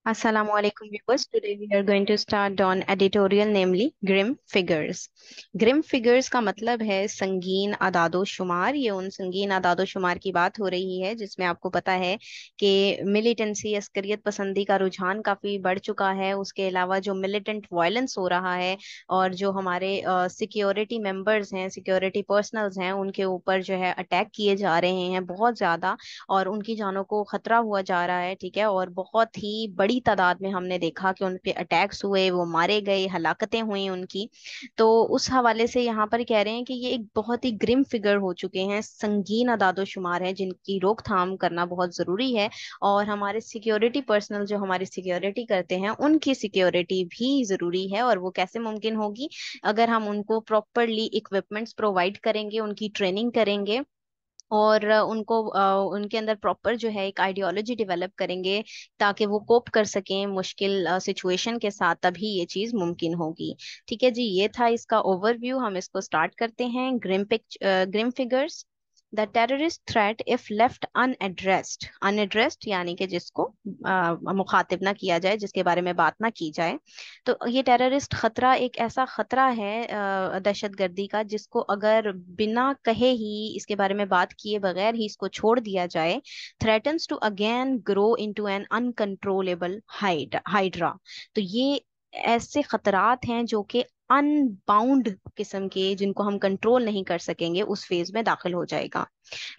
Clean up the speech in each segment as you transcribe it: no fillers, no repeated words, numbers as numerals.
Assalamualaikum viewers. Today we are going to start on editorial, namely Grim Figures. Grim Figures का मतलब है संगीन अदादो शुमार। ये उन संगीन अदादो शुमार की बात हो रही है जिसमें आपको पता है कि मिलिटेंसी, अस्करियत पसंदी का रुझान काफी बढ़ चुका है। उसके अलावा जो मिलिटेंट वायलेंस हो रहा है और जो हमारे सिक्योरिटी मेंबर्स हैं, सिक्योरिटी पर्सनल्स हैं, उनके ऊपर जो है अटैक किए जा रहे हैं बहुत ज्यादा, और उनकी जानों को खतरा हुआ जा रहा है। ठीक है, और बहुत ही बड़ी तादाद में हमने देखा कि उन पे अटैक्स हुए, वो मारे गए, हलाकतें हुई उनकी। तो उस हवाले से यहाँ पर कह रहे हैं कि ये एक बहुत ही ग्रिम फिगर हो चुके हैं, संगीन अदादो शुमार है जिनकी रोकथाम करना बहुत जरूरी है। और हमारे सिक्योरिटी पर्सनल जो हमारी सिक्योरिटी करते हैं उनकी सिक्योरिटी भी जरूरी है। और वो कैसे मुमकिन होगी? अगर हम उनको प्रॉपरली इक्विपमेंट्स प्रोवाइड करेंगे, उनकी ट्रेनिंग करेंगे, और उनको उनके अंदर प्रॉपर जो है एक आइडियोलॉजी डेवलप करेंगे ताकि वो कोप कर सकें मुश्किल सिचुएशन के साथ, तभी ये चीज मुमकिन होगी। ठीक है जी, ये था इसका ओवरव्यू। हम इसको स्टार्ट करते हैं। Grim figures. The terrorist threat if left unaddressed. Unaddressed यानी कि जिसको मुखातिब ना किया जाए, जिसके बारे में बात ना की जाए। तो ये टेररिस्ट खतरा एक ऐसा खतरा है दहशतगर्दी का, जिसको अगर बिना कहे ही, इसके बारे में बात किए बगैर ही इसको छोड़ दिया जाए, threatens to again grow into an uncontrollable hydra. तो ये ऐसे खतरात हैं जो कि अनबाउंड किस्म के, जिनको हम कंट्रोल नहीं कर सकेंगे, उस फेज में दाखिल हो जाएगा,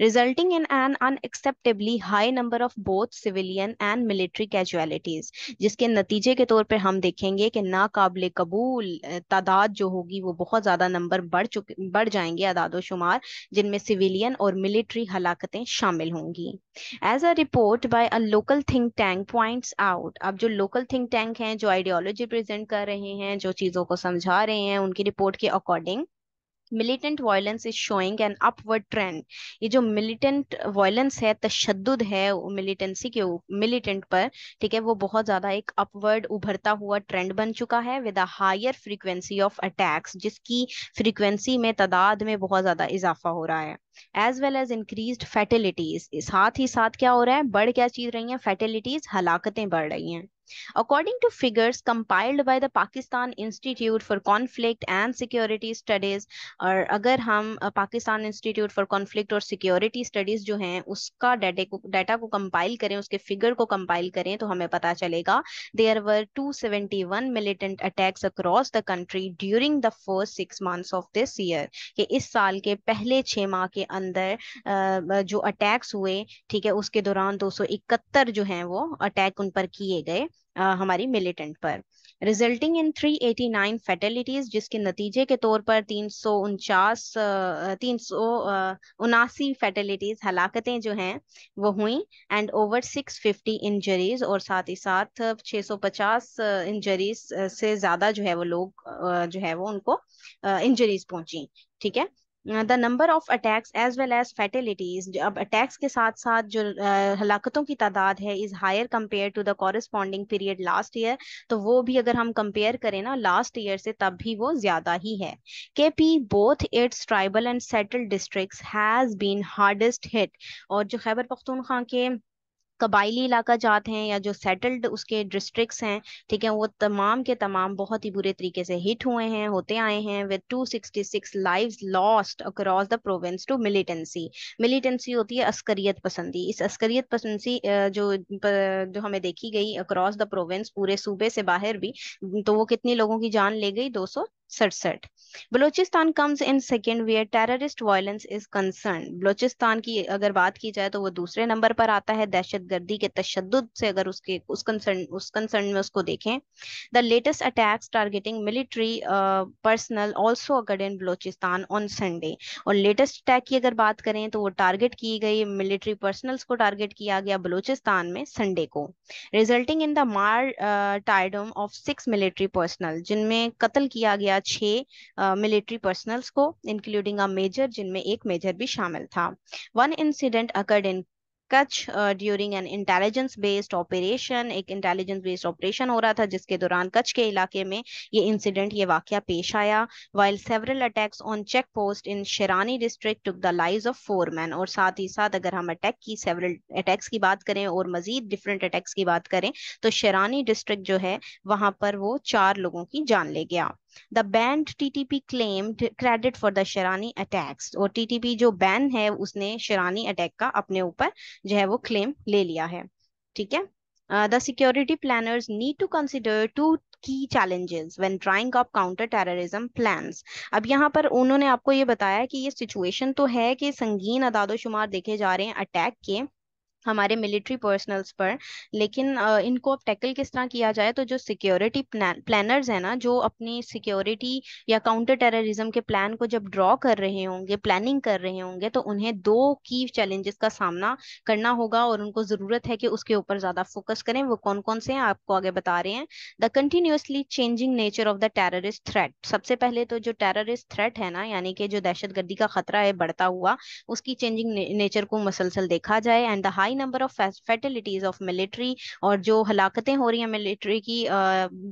resulting in an unacceptably high number of both civilian and military casualties. जिसके नतीजे के तौर पे हम देखेंगे कि नाकाबिले कबूल तादाद जो होगी, वो बहुत ज्यादा नंबर बढ़ जाएंगे, अदादो शुमार, जिनमें सिविलियन और मिलिट्री हलाकतें शामिल होंगी। As a report by a local think tank points out. अब जो लोकल थिंक टैंक हैं, जो आइडियोलॉजी प्रेजेंट कर रहे हैं, जो चीजों को समझा रहे हैं, उनकी रिपोर्ट के according militant violence is showing an upward trend. ये जो मिलिटेंट वायलेंस है, तशद्दुद है मिलिटेंसी के मिलिटेंट पर, ठीक है, वो बहुत ज्यादा एक अपवर्ड उभरता हुआ ट्रेंड बन चुका है, with a higher frequency of attacks, जिसकी फ्रीक्वेंसी में, तादाद में बहुत ज्यादा इजाफा हो रहा है। As well as increased fatalities. साथ ही साथ क्या हो रहा है? बढ़ क्या चीज रही है? फैटिलिटीज, हलाकतें बढ़ रही हैं। According to figures compiled by the Pakistan Institute for Conflict and Security Studies, और अगर हम पाकिस्तान इंस्टीट्यूट फॉर कॉन्फ्लिक्ट और सिक्योरिटी स्टडीज जो हैं उसका डाटा को कंपाइल करें, उसके फिगर को कंपाइल करें, तो हमें पता चलेगा there were 271 militant attacks across the country during the first 6 months of this year. कि इस साल के पहले 6 माह के अंदर जो अटैक्स हुए, ठीक है, उसके दौरान 271 जो हैं वो अटैक उन पर किए गए, हमारी मिलिटेंट पर, रिजल्टिंग इन 389 फैटेलिटीज, जिसके नतीजे के तौर पर 379 फैटेलिटीज, हलाकतें जो हैं वो हुई, एंड ओवर 650 इंजरीज, और साथ ही साथ 650 इंजरीज से ज्यादा जो है वो लोग जो है वो उनको इंजरीज पहुंची। ठीक है, the number of attacks as well as fatalities, अब अटैक्स के साथ साथ जो हलाकतों की तादाद है, is higher compared to the corresponding period last year. तो वो भी अगर हम कंपेयर करें ना लास्ट ईयर से, तब भी वो ज्यादा ही है। KP both its tribal and settled districts has been hardest hit. और जो खैबर पख्तूनख्वा के कबायली इलाका जात हैं या जो सेटल्ड उसके डिस्ट्रिक्ट्स हैं, ठीक है, वो तमाम के तमाम बहुत ही बुरे तरीके से हिट हुए हैं, होते आए हैं, with 266 lives lost across the province to militancy. Militancy होती है अस्करियत पसंदी। इस अस्करियत पसंदी जो हमें देखी गई अक्रॉस द प्रोविंस, पूरे सूबे से बाहर भी, तो वो कितनी लोगों की जान ले गई? 267। Balochistan comes in second where terrorist violence is concern. Balochistan की अगर बात की जाए तो वो दूसरे नंबर पर आता है दहशतगर्दी के तशद्दुद से, अगर उसके उस कंसर्न में उसको देखें। The latest attacks targeting military personnel also occurred in Balochistan on Sunday. और लेटेस्ट अटैक की अगर बात करें तो वो टारगेट की गई मिलिट्री पर्सनल्स को टारगेट किया गया बलूचिस्तान में संडे को, रिजल्टिंग इन द मार टाइडम ऑफ 6 मिलिट्री पर्सनल, जिनमें कत्ल किया गया 6 मिलिट्री पर्सनल्स को, इंक्लूडिंग अ मेजर, जिनमें एक मेजर भी शामिल था। One incident occurred in Kutch during an intelligence based operation. एक इंटेलिजेंस बेस्ड ऑपरेशन हो रहा था जिसके दौरान कच्छ के इलाके में ये इंसिडेंट, ये वाकया पेश आया। while several attacks on check post in Sherani district took the lives of 4 men। और साथ ही साथ अगर हम अटैक की, सेवरल अटैक्स की बात करें और मजीद डिफरेंट अटैक्स की बात करें, तो शेरानी डिस्ट्रिक्ट जो है वहां पर वो 4 लोगों की जान ले गया। The band TTP claimed credit for the शेरानी attacks. और टीटीपी जो बैन है उसने शेरानी अटैक का अपने ऊपर जो है वो क्लेम ले लिया है। ठीक है। The security planners need to consider two key challenges when trying up counter terrorism plans। अब यहाँ पर उन्होंने आपको ये बताया कि ये सिचुएशन तो है कि संगीन अदादोशुमार देखे जा रहे हैं अटैक के हमारे मिलिट्री पर्सनल्स पर, लेकिन इनको अब टैकल किस तरह किया जाए। तो जो सिक्योरिटी प्लानर्स हैं ना, जो अपनी सिक्योरिटी या काउंटर टेररिज्म के प्लान को जब ड्रॉ कर रहे होंगे, प्लानिंग कर रहे होंगे, तो उन्हें 2 की चैलेंजेस का सामना करना होगा और उनको जरूरत है कि उसके ऊपर ज्यादा फोकस करें। वो कौन कौन से हैं आपको आगे बता रहे हैं। The continuously changing nature of the terrorist threat. सबसे पहले तो जो टेररिस्ट थ्रेट है ना, यानी कि जो दहशतगर्दी का खतरा है बढ़ता हुआ, उसकी चेंजिंग नेचर को मसलसल देखा जाए। And the high number of fatalities of military. और जो हलाकतें हो रही हैं मिलिट्री की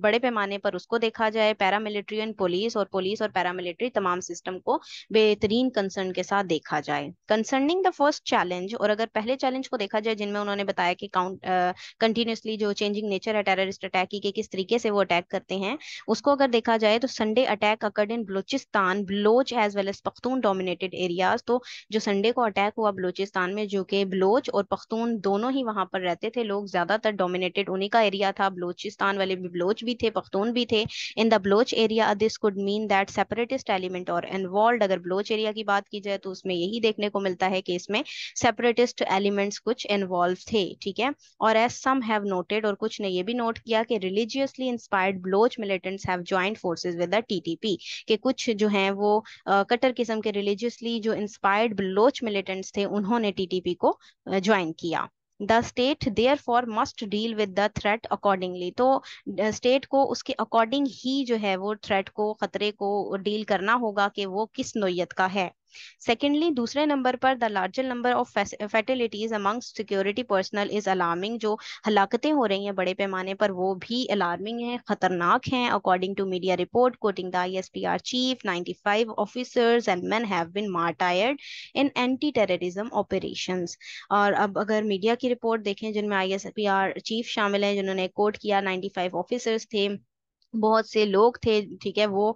बड़े पैमाने पर, उसको देखा जाए। पैरामिलिट्री एंड पुलिस और पैरामिलिट्री तमाम सिस्टम को बेहतरीन कंसर्न के साथ देखा जाए। कंसर्निंग द फर्स्ट चैलेंज, और अगर पहले चैलेंज को देखा जाए जिनमें उन्होंने बताया कि कंटिन्यूसली जो चेंजिंग नेचर है टेररिस्ट अटैक की, कि किस तरीके से वो अटैक करते हैं, उसको अगर देखा जाए तो Sunday attack occurred in Balochistan, Baloch as well as Pakhtun dominated areas. तो जो संडे को अटैक हुआ बलूचिस्तान में, जो कि बलोच और पख्तून दोनों ही वहां पर रहते थे लोग, ज्यादातर डोमिनेटेड उन्हीं का एरिया था। बलूचिस्तान वाले भी बलोच भी थे, पख्तून भी थे। In the Baloch area this could mean that separatist element are involve. अगर बलोच एरिया की बात की जाए तो उसमें यही देखने को मिलता है कि इसमें सेपरेटिस्ट एलिमेंट्स कुछ इन्वॉल्व थे। ठीक है। और एज सम हैव नोटेड, और कुछ ने ये भी नोट किया कि religiously inspired Baloch militants have joint forces with the TTP. के कुछ जो हैं वो कट्टर किस्म के रिलीजियसली जो इंस्पायर्ड बलोच मिलिटेंट्स थे, उन्होंने टीटीपी को ज्वाइन किया। The state therefore must deal with the threat accordingly. तो स्टेट को उसके अकॉर्डिंग ही जो है वो थ्रेट को, खतरे को डील करना होगा कि वो किस नोयत का है। सेकेंडली, दूसरे नंबर पर the larger number of fatalities among security personnel is alarming. जो हलाकतें हो रही हैं बड़े पैमाने पर, वो भी अलार्मिंग हैं, खतरनाक हैं। According to media report quoting the ISPR chief, 95 officers and men have been martyred in anti terrorism operations. और अब अगर मीडिया की रिपोर्ट देखें जिनमें आईएसपीआर चीफ शामिल हैं, जिन्होंने कोट किया 95 ऑफिसर्स थे, बहुत से लोग थे, ठीक है, वो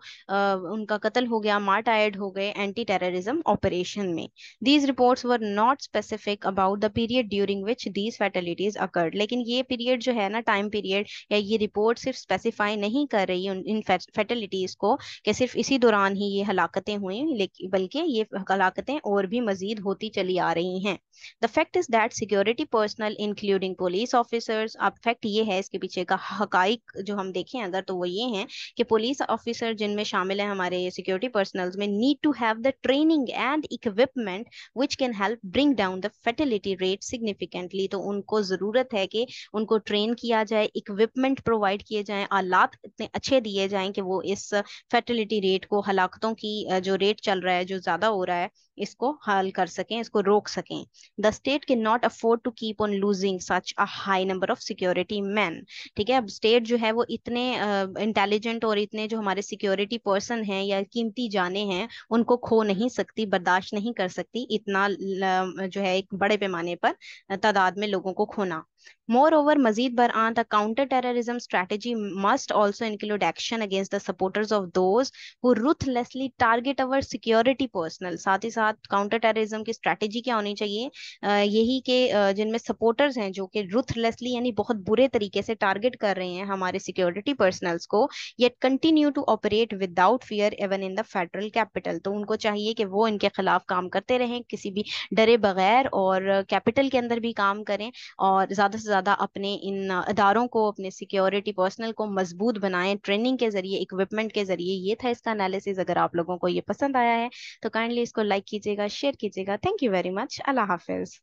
उनका कत्ल हो गया, मार्टायर्ड हो गए एंटी टेररिज्म ऑपरेशन में। These reports were not specific about the period during which these fatalities occurred. लेकिन ये पीरियड जो है ना, टाइम पीरियड, या ये रिपोर्ट सिर्फ स्पेसिफाई नहीं कर रही इन फैटिलिटीज को कि सिर्फ इसी दौरान ही ये हलाकतें हुई, लेकिन बल्कि ये हलाकतें और भी मजीद होती चली आ रही हैं। The fact is that security personal including police officers, अब फैक्ट ये है, इसके पीछे का हकाइक जो हम देखें अगर, तो वो ये हैं कि पुलिस ऑफिसर जिनमें शामिल है हमारे सिक्योरिटी पर्सनल्स में, need to have the training and equipment which can help bring down the fertility rate significantly. तो उनको जरूरत है कि उनको ट्रेन किया जाए, इक्विपमेंट प्रोवाइड किए जाएं, आलात इतने अच्छे दिए जाएं कि वो इस फर्टिलिटी रेट को, हलाकतों की जो रेट चल रहा है, जो ज्यादा हो रहा है, इसको हल कर सकें, इसको रोक सकें। The state can not afford to keep on losing such a high number of security man. ठीक है। अब स्टेट जो है वो इतने इंटेलिजेंट और इतने जो हमारे सिक्योरिटी पर्सन हैं या कीमती जाने हैं, उनको खो नहीं सकती, बर्दाश्त नहीं कर सकती इतना जो है एक बड़े पैमाने पर तादाद में लोगों को खोना। मोर ओवर, मजीद बरआं, the counter terrorism strategy must also include action against the supporters of those who ruthlessly target our security personnel. साथ ही साथ काउंटर टेररिज्म की स्ट्रैटेजी क्या होनी चाहिए, यही के जिनमें सपोर्टर्स हैं जो कि रुथलेसली यानी बहुत बुरे तरीके से टारगेट कर रहे हैं हमारे सिक्योरिटी पर्सनल्स को, yet continue to operate without fear even in the federal capital. तो उनको चाहिए कि वो इनके खिलाफ काम करते रहें किसी भी डरे बगैर, और कैपिटल के अंदर भी काम करें, और ज्यादा से ज्यादा अपने इन इदारों को, अपने सिक्योरिटी पर्सनल को मजबूत बनाएं ट्रेनिंग के जरिए, इक्विपमेंट के जरिए। ये था इसका एनालिसिस। अगर आप लोगों को ये पसंद आया है तो काइंडली इसको लाइक कीजिएगा, शेयर कीजिएगा। Thank you very much. Allah Hafiz.